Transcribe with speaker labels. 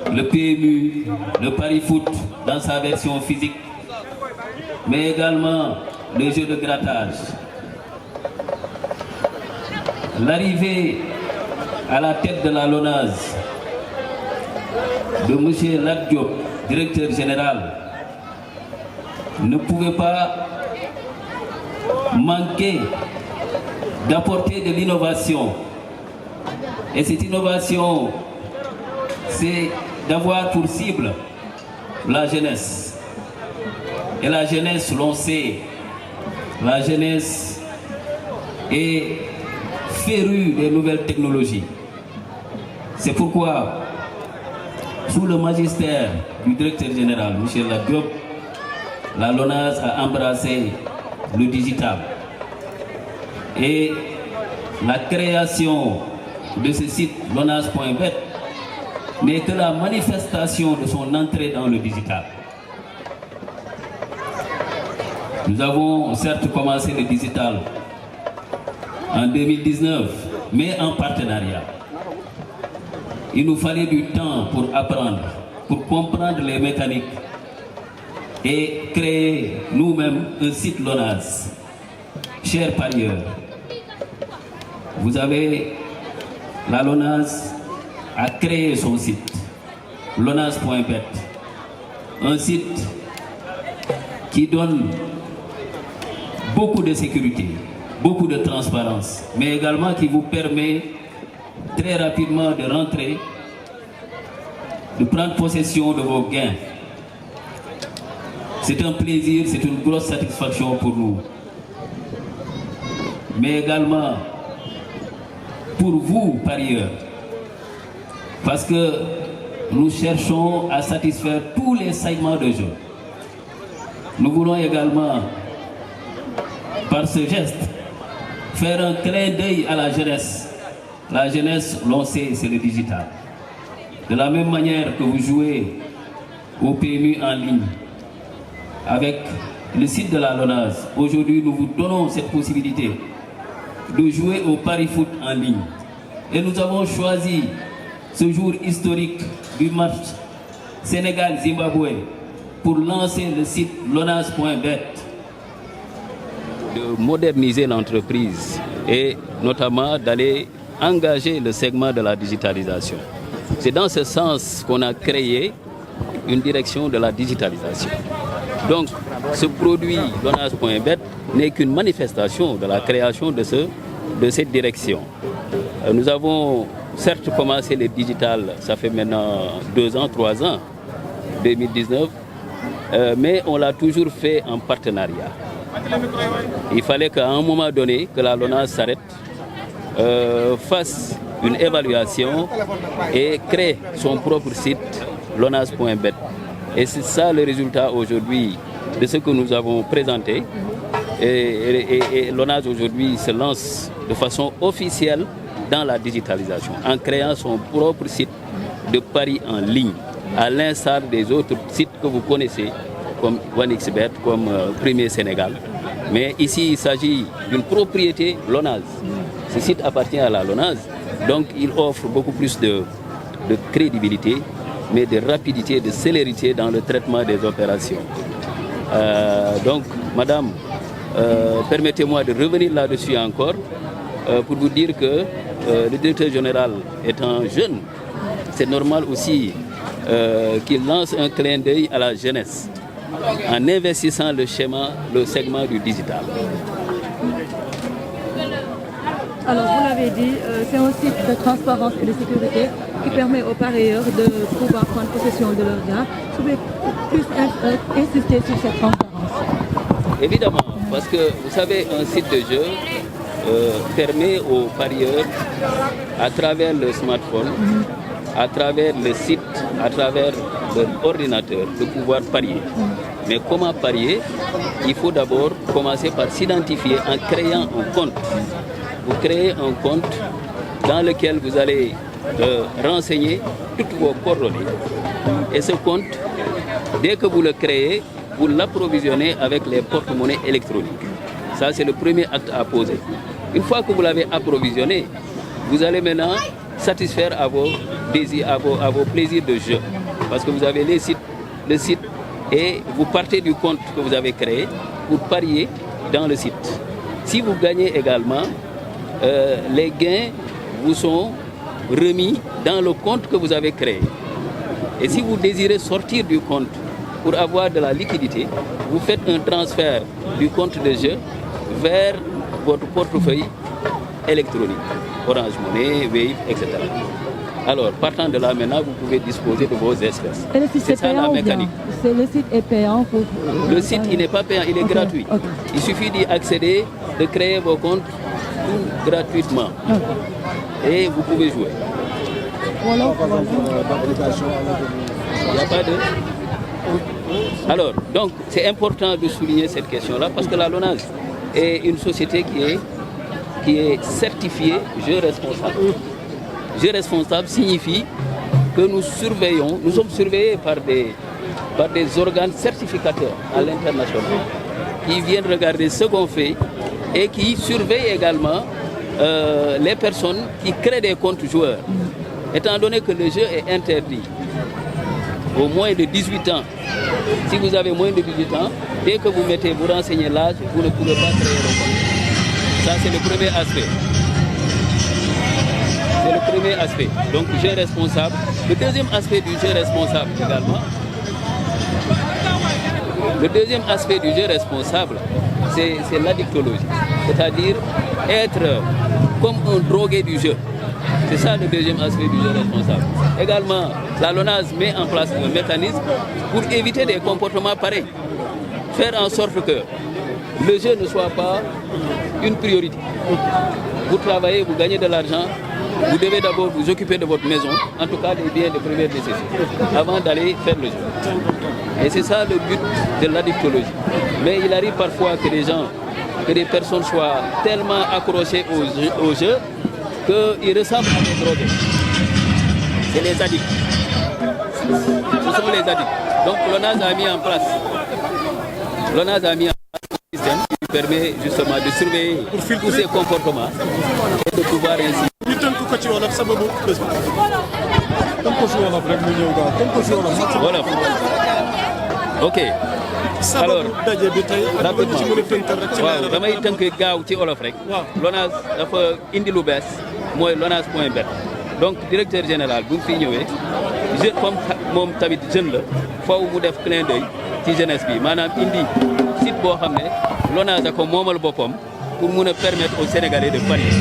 Speaker 1: le PMU, le pari-foot dans sa version physique, mais également le jeu de grattage. L'arrivée à la tête de la LONASE de M. Lat Diop, directeur général, ne pouvait pas manquer d'apporter de l'innovation. Et cette innovation, c'est d'avoir pour cible la jeunesse. Et la jeunesse, l'on sait, la jeunesse est férue des nouvelles technologies. C'est pourquoi, sous le magistère du directeur général, M. Lat Diop, la LONASE a embrassé le digital. Et la création de ce site lonase.bet n'est que la manifestation de son entrée dans le digital. Nous avons certes commencé le digital en 2019, mais en partenariat. Il nous fallait du temps pour apprendre, pour comprendre les mécaniques et créer nous-mêmes un site LONASE. Chers parieurs, vous avez la LONASE a créé son site, lonase.bet, un site qui donne beaucoup de sécurité, beaucoup de transparence, mais également qui vous permet très rapidement de rentrer, de prendre possession de vos gains. C'est un plaisir, c'est une grosse satisfaction pour nous. Mais également pour vous, parieurs, parce que nous cherchons à satisfaire tous les segments de jeu. Nous voulons également, par ce geste, faire un clin d'œil à la jeunesse. La jeunesse, l'on sait, c'est le digital. De la même manière que vous jouez au PMU en ligne, avec le site de la LONASE, aujourd'hui nous vous donnons cette possibilité de jouer au pari-foot en ligne. Et nous avons choisi ce jour historique du match Sénégal-Zimbabwe pour lancer le site lonase.bet. De moderniser l'entreprise et notamment d'aller engager le segment de la digitalisation. C'est dans ce sens qu'on a créé une direction de la digitalisation. Donc, ce produit lonase.bet n'est qu'une manifestation de la création de cette direction. Nous avons certes commencé le digital, ça fait maintenant 2 ans, 3 ans, 2019, mais on l'a toujours fait en partenariat. Il fallait qu'à un moment donné, que la LONASE s'arrête, fasse une évaluation et crée son propre site lonase.bet. Et c'est ça le résultat aujourd'hui de ce que nous avons présenté. Et LONASE aujourd'hui se lance de façon officielle dans la digitalisation en créant son propre site de paris en ligne, à l'instar des autres sites que vous connaissez comme OneXBet, comme Premier Sénégal. Mais ici, il s'agit d'une propriété LONASE. Ce site appartient à la LONASE, donc il offre beaucoup plus de crédibilité, mais de rapidité, de célérité dans le traitement des opérations. Donc, madame, permettez-moi de revenir là-dessus encore pour vous dire que le directeur général étant jeune, c'est normal aussi qu'il lance un clin d'œil à la jeunesse en investissant le segment du digital.
Speaker 2: Alors, vous l'avez dit, c'est un site de transparence et de sécurité qui permet aux parieurs de pouvoir prendre possession de leurs gains. Vous pouvez plus insister sur cette transparence?
Speaker 1: Évidemment, parce que vous savez, un site de jeu permet aux parieurs, à travers le smartphone, à travers le site, à travers leur ordinateur, de pouvoir parier. Mais comment parier? Il faut d'abord commencer par s'identifier en créant un compte. Vous créez un compte dans lequel vous allez renseigner toutes vos coordonnées. Et ce compte, dès que vous le créez, vous l'approvisionnez avec les porte-monnaies électroniques. Ça, c'est le premier acte à poser. Une fois que vous l'avez approvisionné, vous allez maintenant satisfaire à vos désirs, à vos plaisirs de jeu. Parce que vous avez le site, et vous partez du compte que vous avez créé pour parier dans le site. Si vous gagnez également, les gains vous sont remis dans le compte que vous avez créé. Et si vous désirez sortir du compte pour avoir de la liquidité, vous faites un transfert du compte de jeu vers votre portefeuille électronique, Orange Money, Wave, etc. Alors, partant de là, maintenant, vous pouvez disposer de vos espèces.
Speaker 2: C'est ça la mécanique. Le site est payant pour...
Speaker 1: Le site, il n'est pas payant, il est gratuit. Okay. Il suffit d'y accéder, de créer vos comptes tout gratuitement. Et vous pouvez jouer.
Speaker 2: Voilà.
Speaker 1: Il n'y a pas de... Alors, donc, c'est important de souligner cette question-là parce que la LONASE est une société qui est certifiée jeu responsable. Jeu responsable signifie que nous surveillons, nous sommes surveillés par des organes certificateurs à l'international qui viennent regarder ce qu'on fait et qui surveillent également les personnes qui créent des comptes joueurs. Étant donné que le jeu est interdit au moins de 18 ans, si vous avez moins de 18 ans, dès que vous renseignez l'âge, vous ne pouvez pas créer le compte. Ça, c'est le premier aspect. C'est le premier aspect. Donc, jeu responsable. Le deuxième aspect du jeu responsable également, le deuxième aspect du jeu responsable, c'est l'addictologie. C'est-à-dire être comme un drogué du jeu. C'est ça le deuxième aspect du jeu responsable. Également, la LONASE met en place un mécanisme pour éviter des comportements pareils. Faire en sorte que le jeu ne soit pas une priorité. Vous travaillez, vous gagnez de l'argent, vous devez d'abord vous occuper de votre maison, en tout cas des biens de première nécessité, avant d'aller faire le jeu. Et c'est ça le but de l'addictologie. Mais il arrive parfois que des personnes soient tellement accrochées au jeu qu'ils ressemblent à des drogués. C'est les addicts. Ce sont les addicts. Donc l'ONAS a mis en place un système qui permet justement de surveiller tous ces comportements et de pouvoir ainsi. Voilà. Ok. Alors rapidement waaw damay tënk gaaw ci olof rek. LONASE dafa indi lu bees mooy LONASE.bet. donc directeur général bu mu fi ñëwee jeune comme moom tamit jeune la faw mu def clin d'œil ci jeunesse bi maanaam indi site boo xam ne LONASE da ko moomal boppam pour mun a permettre aux Sénégalais de parier.